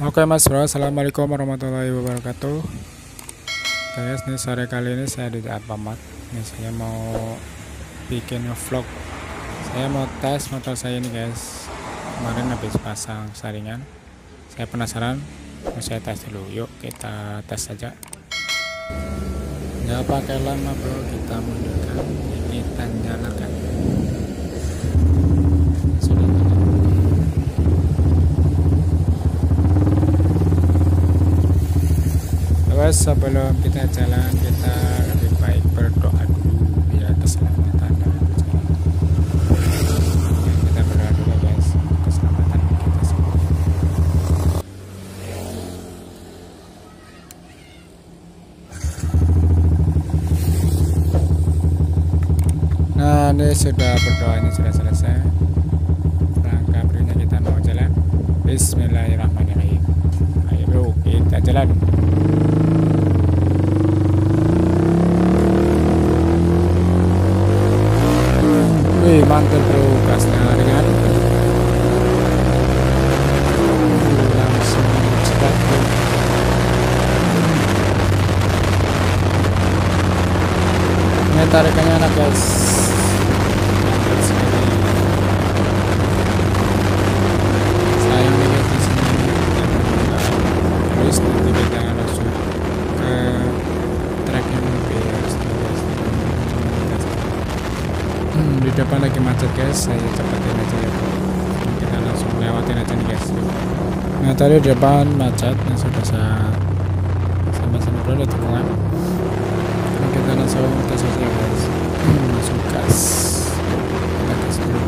Oke mas bro, assalamualaikum warahmatullahi wabarakatuh. Guys, nih sore kali ini saya di Alfamart. Nih saya mau bikin vlog. Saya mau tes motor saya ini guys. Kemarin habis pasang saringan. Saya penasaran, mau saya tes dulu. Yuk kita tes saja. Nggak pakai lama bro, kita mundurkan. Kita nyalakan. Sebelum kita jalan, kita lebih baik berdoa dulu biar keselamatan dan jalan. Kita berdoa dulu guys, keselamatan kita semua. Nah ini sudah berdoanya sudah selesai. Langkah berikutnya kita mau jalan. Bismillahirrahmanirrahim. Ayo bro, kita jalan. Mantul bro, gasnya ringan. Langsung cepat bro. Ini tarikannya enak guys. Mantap sekali. Sayang nih guys di sini. Terus nanti kita langsung ke tracknya mobil. Di depan lagi macet guys, saya cepetin aja ya. Kita langsung lewatin aja nih guys. Nah tadi di depan macet, yang sudah saya sama-sama dulu tikungan. Nah, kita langsung tes aja guys. Langsung gas. Kita gas dulu.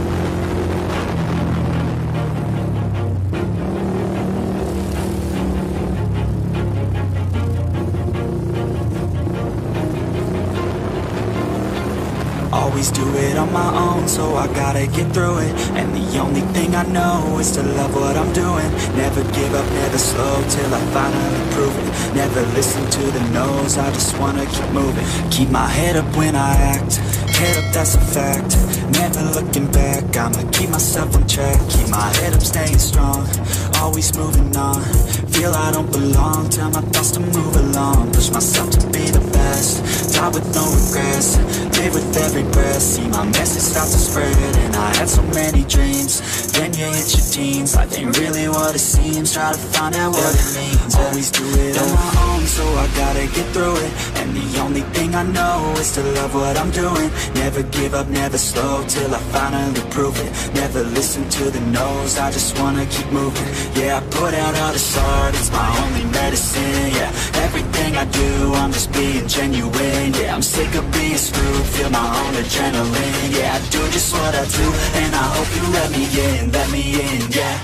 Always do it on my own, so I gotta get through it. And the only thing I know is to love what I'm doing. Never give up, never slow, till I finally prove it. Never listen to the no's, I just wanna keep moving. Keep my head up when I act, head up that's a fact. Never looking back, I'ma keep myself on track. Keep my head up, staying strong, always moving on. Feel I don't belong, tell my thoughts to move along. Push myself to be the best, die with no regrets. Live with every breath, see my message start to spread. And I had so many dreams, then you hit your teens. Life ain't really what it seems, try to find out what it means. Always do it on my own, so I gotta get through it. And the only thing I know is to love what I'm doing. Never give up, never slow, till I finally prove it. Never listen to the no's, I just wanna keep moving. Yeah, I put out all this art, it's my only medicine. Yeah, everything I do, I'm just being genuine. Yeah, I'm sick of being screwed, feel my own adrenaline. Yeah, I do just what I do, and I hope you let me in, yeah.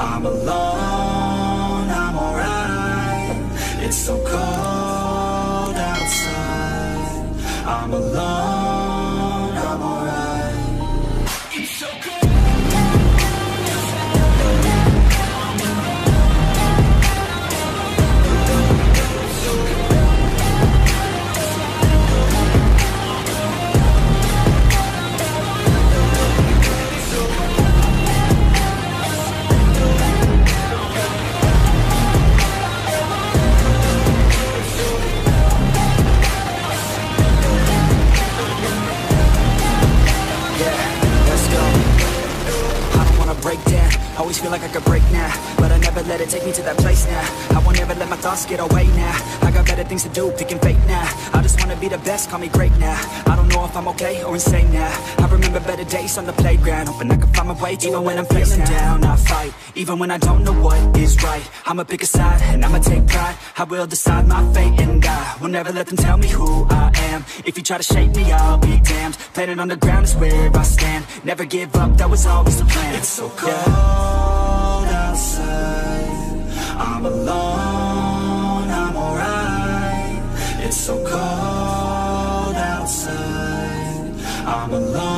I'm alone, I'm alright. It's so cold outside. I'm alone, I'm alright. It's so cold. Always feel like I could break now, but I never let it take me to that place now. I won't ever let my thoughts get away now. I got better better things to do, picking fate now. I just wanna be the best, call me great now. I don't know if I'm okay or insane now. I remember better days on the playground, hoping I can find my way even when I'm feeling down. I fight, even when I don't know what is right. I'ma pick a side, and I'ma take pride. I will decide my fate, and I will never let them tell me who I am. If you try to shake me, I'll be damned. Planet on the ground is where I stand. Never give up, that was always the plan. It's so cold outside, I'm alone, I'm alright. It's so cold outside, I'm alone.